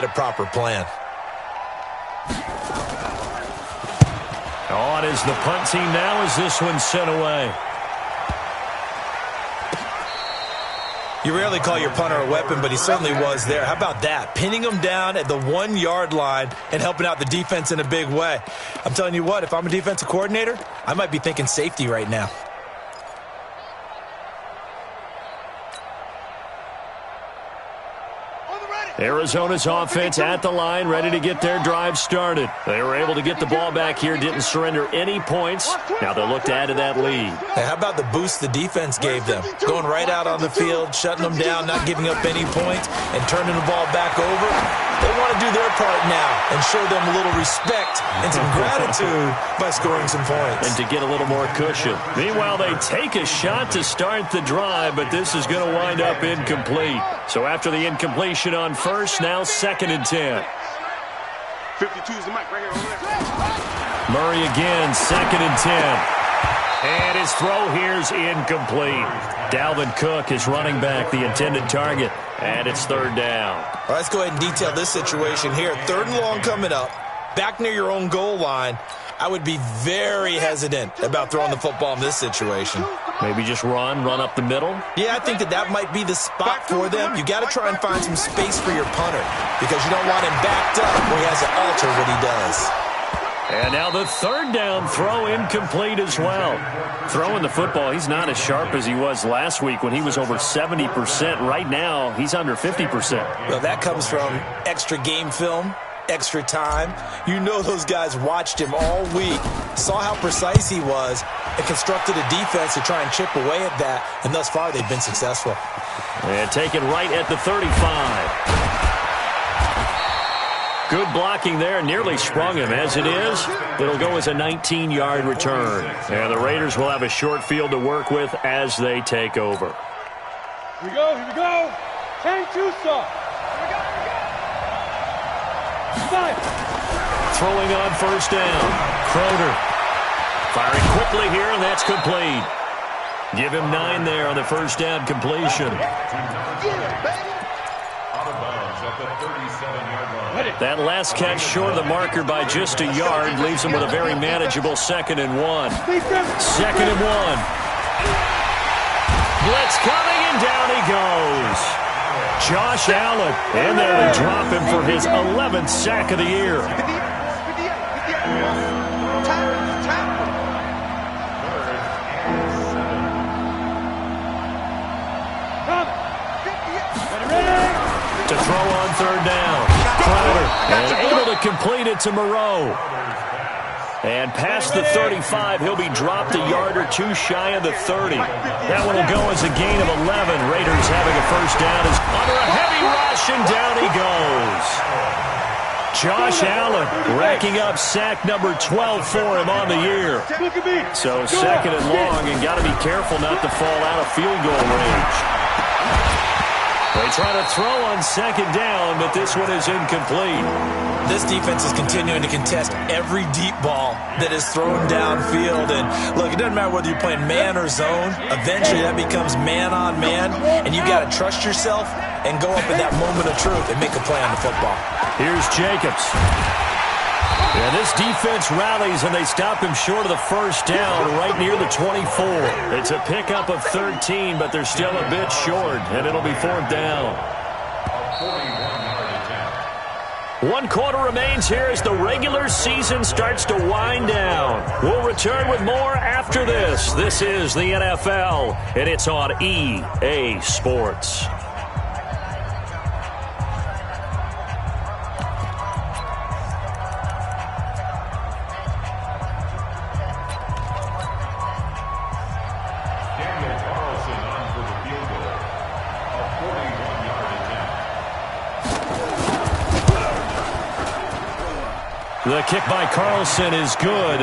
a proper plan. On is the punt team now as this one's sent away. You rarely call your punter a weapon, but he certainly was there. How about that? Pinning him down at the 1-yard line and helping out the defense in a big way. I'm telling you what, if I'm a defensive coordinator, I might be thinking safety right now. Arizona's offense at the line, ready to get their drive started. They were able to get the ball back here, didn't surrender any points. Now they'll look to add to that lead. Hey, how about the boost the defense gave them? Going right out on the field, shutting them down, not giving up any points, and turning the ball back over. They want to do their part now and show them a little respect and some gratitude by scoring some points. And to get a little more cushion. Meanwhile, they take a shot to start the drive, but this is going to wind up incomplete. So after the incompletion on first, now 2nd and 10. 52 is the mic right here. Over there. Murray again, 2nd and 10. And his throw here's incomplete. Dalvin Cook is running back, the intended target. And it's 3rd down. All right, let's go ahead and detail this situation here. 3rd and long coming up. Back near your own goal line. I would be very hesitant about throwing the football in this situation. Maybe just run up the middle? Yeah, I think that might be the spot for them. You got to try and find some space for your punter because you don't want him backed up where he has to alter what he does. And now the 3rd down throw incomplete as well. Throwing the football, he's not as sharp as he was last week when he was over 70%. Right now, he's under 50%. Well, that comes from extra game film, extra time. You know those guys watched him all week, saw how precise he was, and constructed a defense to try and chip away at that. And thus far, they've been successful. And taken right at the 35. Good blocking there, nearly sprung him. As it is, it'll go as a 19-yard return. And the Raiders will have a short field to work with as they take over. Here we go. Change to stop. Here we go. Throwing on 1st down. Crowder firing quickly here, and that's complete. Give him 9 there on the 1st down completion. That last catch short of the marker by just a yard leaves him with a very manageable 2nd and 1. 2nd and 1. Blitz coming, and down he goes. Josh Allen in there to drop him for his 11th sack of the year. To throw on 3rd down. Crowder and able to complete it to Moreau. And past the 35, he'll be dropped a yard or two shy of the 30. That one will go as a gain of 11. Raiders having a 1st down is under a heavy rush, and down he goes. Josh Allen racking up sack number 12 for him on the year. So 2nd and long, and got to be careful not to fall out of field goal range. They try to throw on 2nd down, but this one is incomplete. This defense is continuing to contest every deep ball that is thrown downfield. And, look, it doesn't matter whether you're playing man or zone. Eventually that becomes man-on-man, and you got to trust yourself and go up in that moment of truth and make a play on the football. Here's Jacobs. And this defense rallies, and they stop him short of the 1st down right near the 24. It's a pickup of 13, but they're still a bit short, and it'll be 4th down. 1 quarter remains here as the regular season starts to wind down. We'll return with more after this. This is the NFL, and it's on EA Sports. The kick by Carlson is good,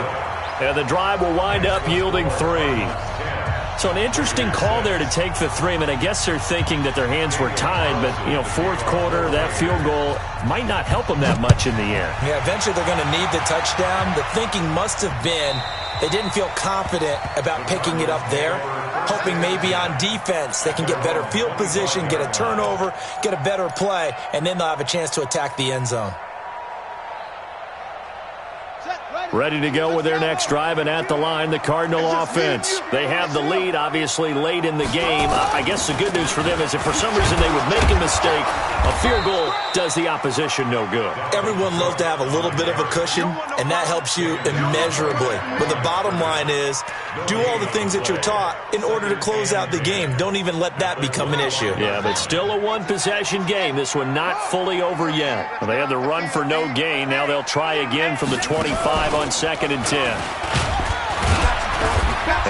and the drive will wind up yielding 3. So an interesting call there to take the 3. I mean, I guess they're thinking that their hands were tied, but, 4th quarter, that field goal might not help them that much in the end. Yeah, eventually they're going to need the touchdown. The thinking must have been they didn't feel confident about picking it up there. hoping maybe on defense they can get better field position, get a turnover, get a better play, and then they'll have a chance to attack the end zone. Ready to go with their next drive, and at the line, the Cardinal offense. They have the lead, obviously, late in the game. I guess the good news for them is if for some reason they would make a mistake, a field goal does the opposition no good. Everyone loves to have a little bit of a cushion, and that helps you immeasurably. But the bottom line is, do all the things that you're taught in order to close out the game. Don't even let that become an issue. Yeah, but still a one-possession game. This one not fully over yet. Well, they had the run for no gain. Now they'll try again from the 25 on 2nd and 10.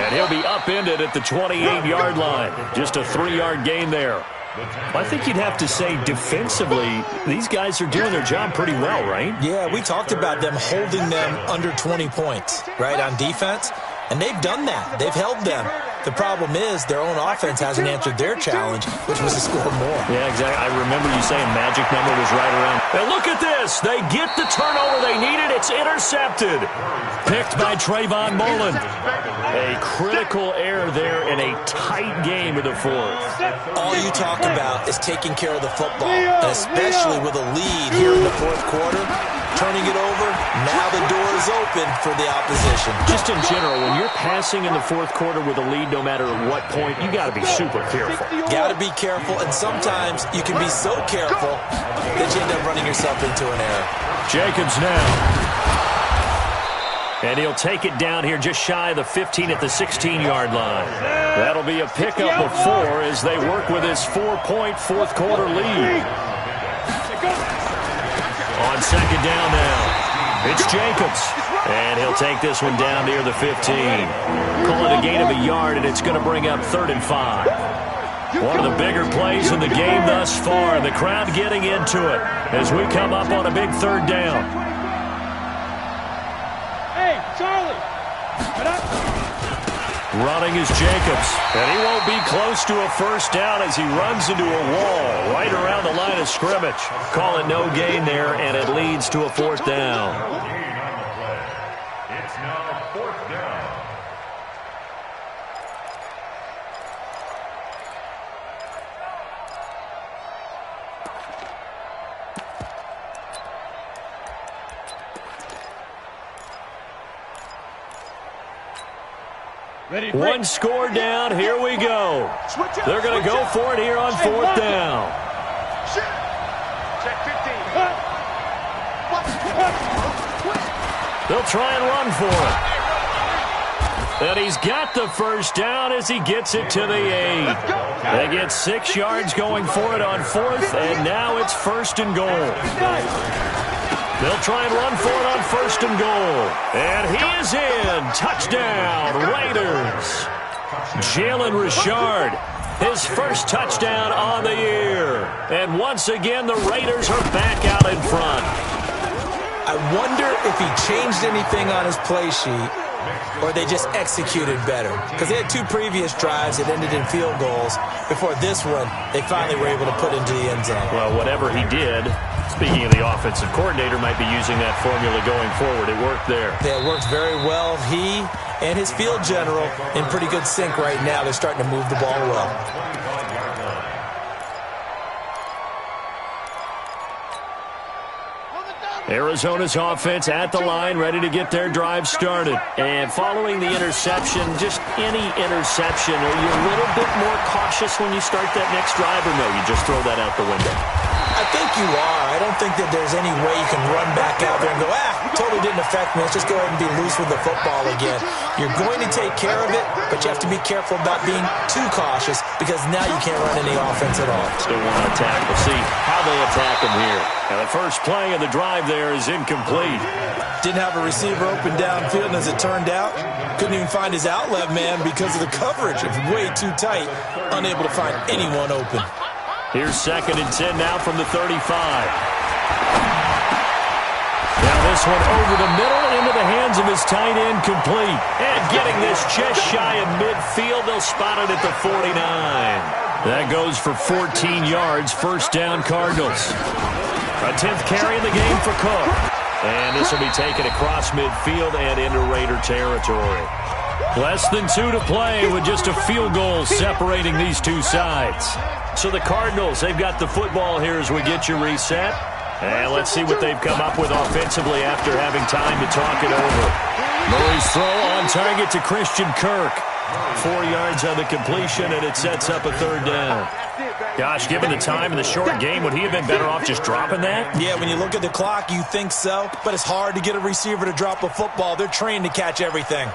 And he'll be upended at the 28-yard line. Just a 3-yard gain there. I think you'd have to say defensively, these guys are doing their job pretty well, right? Yeah, we talked about them holding them under 20 points, right, on defense. And they've done that. They've held them. The problem is their own offense hasn't answered their challenge, which was to score more. Yeah, exactly. I remember you saying magic number was right around. And look at this. They get the turnover they needed. It's intercepted. Picked by Trayvon Mullen. A critical error there in a tight game of the fourth. All you talk about is taking care of the football, and especially with a lead here in the fourth quarter. Turning it over, now the door is open for the opposition. Just in general, when you're passing in the fourth quarter with a lead, no matter at what point, you got to be super careful. Got to be careful, and sometimes you can be so careful that you end up running yourself into an error. Jacobs now. And he'll take it down here just shy of the 15 at the 16-yard line. That'll be a pickup of 4 as they work with his 4-point fourth quarter lead. On 2nd down now, it's Jacobs. And he'll take this one down near the 15. Call it a gain of a yard, and it's going to bring up 3rd and 5. One of the bigger plays in the game thus far. The crowd getting into it as we come up on a big 3rd down. Hey, Charlie! Running is Jacobs, and he won't be close to a first down as he runs into a wall right around the line of scrimmage. Call it no gain there, and it leads to a 4th down. It's now 4th down. Ready, One score down. Here we go. They're going to go for it here on 4th down. Check 15. They'll try and run for it. And he's got the first down as he gets it to the 8. They get 6 yards going for it on 4th, and now it's 1st and goal. They'll try and run for it on 1st and goal. And he is in. Touchdown, Raiders. Jalen Richard, his first touchdown on the year. And once again, the Raiders are back out in front. I wonder if he changed anything on his play sheet or they just executed better. Because they had 2 previous drives that ended in field goals. Before this one, they finally were able to put into the end zone. Well, whatever he did, speaking of the offensive coordinator, might be using that formula going forward. It worked there. Yeah, it worked very well. He and his field general in pretty good sync right now. They're starting to move the ball well. Arizona's offense at the line, ready to get their drive started. And following the interception, just any interception, are you a little bit more cautious when you start that next drive, or no, you just throw that out the window? I think you are. I don't think that there's any way you can run back out there and go, totally didn't affect me. Let's just go ahead and be loose with the football again. You're going to take care of it, but you have to be careful about being too cautious because now you can't run any offense at all. Still want to attack. We'll see how they attack him here. And the first play of the drive there is incomplete. Didn't have a receiver open downfield, and as it turned out, couldn't even find his outlet man because of the coverage. It's way too tight, unable to find anyone open. Here's 2nd and 10 now from the 35. Now this one over the middle into the hands of his tight end, complete. And getting this just shy of midfield, they'll spot it at the 49. That goes for 14 yards, 1st down Cardinals. A 10th carry in the game for Cook. And this will be taken across midfield and into Raider territory. Less than 2 to play with just a field goal separating these two sides. So the Cardinals, they've got the football here as we get you reset. And let's see what they've come up with offensively after having time to talk it over. Murray's throw on target to Christian Kirk. 4 yards on the completion, and it sets up a third down. Gosh, given the time in the short game, would he have been better off just dropping that? Yeah, when you look at the clock, you think so. But it's hard to get a receiver to drop a football. They're trained to catch everything.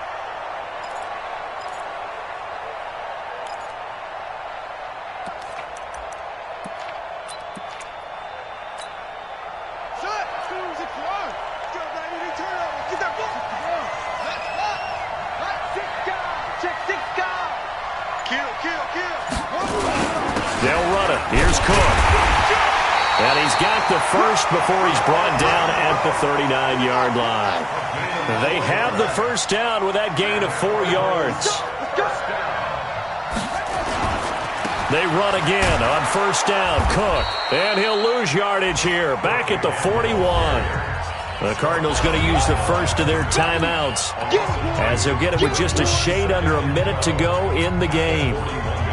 They'll run it. Here's Cook. And he's got the first before he's brought down at the 39-yard line. They have the first down with that gain of 4 yards. They run again on first down. Cook. And he'll lose yardage here. Back at the 41. The Cardinals going to use the first of their timeouts as they'll get it with just a shade under a minute to go in the game.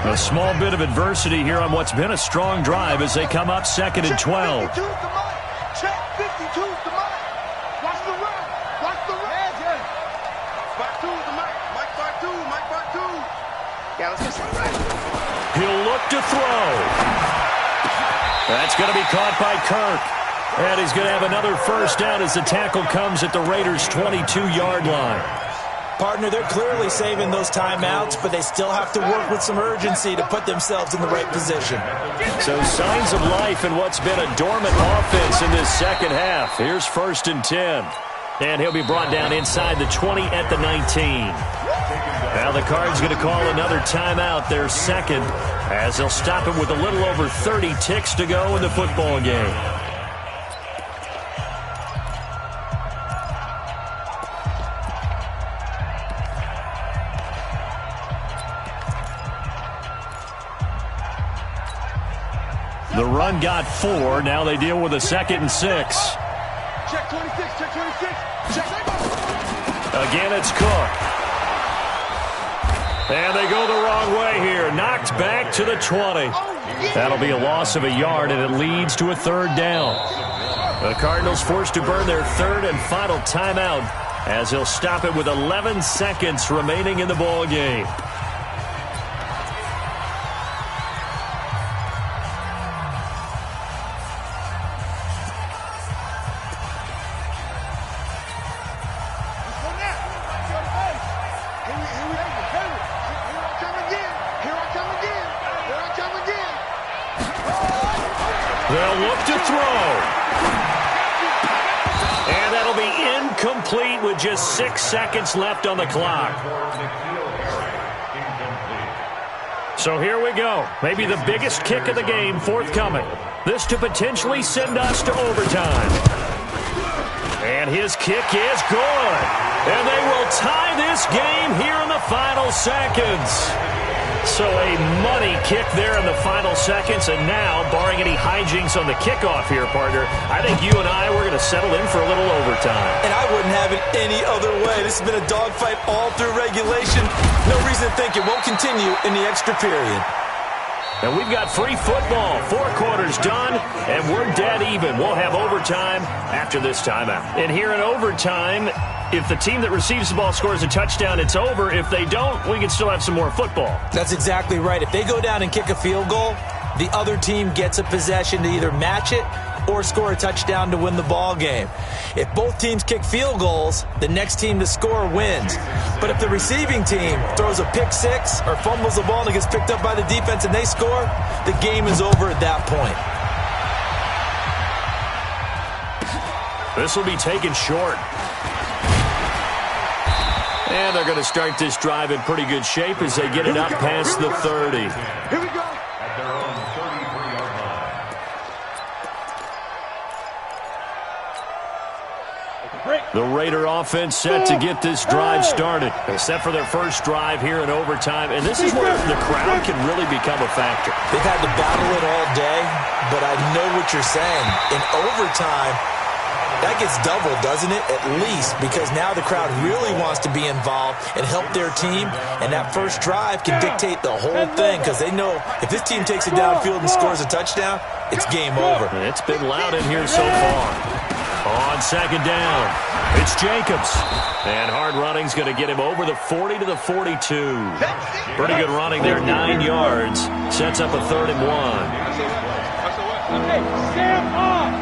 A small bit of adversity here on what's been a strong drive as they come up 2nd and 12. He'll look to throw. That's going to be caught by Kirk. And he's going to have another first down as the tackle comes at the Raiders' 22-yard line. Partner, they're clearly saving those timeouts, but they still have to work with some urgency to put themselves in the right position. So signs of life in what's been a dormant offense in this second half. Here's 1st and 10. And he'll be brought down inside the 20 at the 19. Now the Cards going to call another timeout, their second, as they'll stop it with a little over 30 ticks to go in the football game. The run got 4. Now they deal with a 2nd and 6. Check 26, check 26, check. Again, it's Cook. And they go the wrong way here. Knocked back to the 20. That'll be a loss of a yard, and it leads to a third down. The Cardinals forced to burn their third and final timeout as they'll stop it with 11 seconds remaining in the ball game. They'll look to throw. And that'll be incomplete with just 6 seconds left on the clock. So here we go. Maybe the biggest kick of the game forthcoming. This to potentially send us to overtime. And his kick is good. And they will tie this game here in the final seconds. So a money kick there in the final seconds, and now, barring any hijinks on the kickoff here, partner, I think you and I, we're going to settle in for a little overtime. And I wouldn't have it any other way. This has been a dogfight all through regulation. No reason to think it won't continue in the extra period. And we've got free football. 4 quarters done, and we're dead even. We'll have overtime after this timeout. And here in overtime, if the team that receives the ball scores a touchdown, it's over. If they don't, we can still have some more football. That's exactly right. If they go down and kick a field goal, the other team gets a possession to either match it or score a touchdown to win the ball game. If both teams kick field goals, the next team to score wins. But if the receiving team throws a pick six or fumbles the ball and it gets picked up by the defense and they score, the game is over at that point. This will be taken short. And they're going to start this drive in pretty good shape as they get it up past the 30. Here we go. At their own 33-yard line. The Raider offense set to get this drive started, except for their first drive here in overtime. And this is where the crowd can really become a factor. They've had to battle it all day, but I know what you're saying. In overtime, That gets doubled, doesn't it? At least, because now the crowd really wants to be involved and help their team, and that first drive can dictate the whole thing, because they know if this team takes it downfield and scores a touchdown, it's game over. It's been loud in here so far. On second down, it's Jacobs. And hard running's going to get him over the 40 to the 42. Pretty good running there, 9 yards. Sets up a 3rd and 1. Hey, Sam off!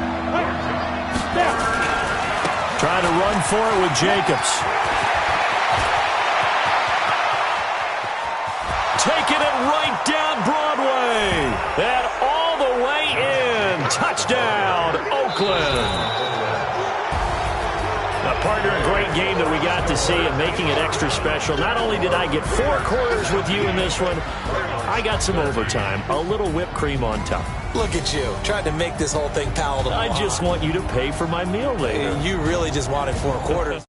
Trying to run for it with Jacobs. Taking it right down Broadway. And all the way in. Touchdown, Oakland. A partner, a great game that we got to see and making it extra special. Not only did I get 4 quarters with you in this one, I got some overtime. A little whipped cream on top. Look at you, trying to make this whole thing palatable. I just want you to pay for my meal later. You really just wanted 4 quarters.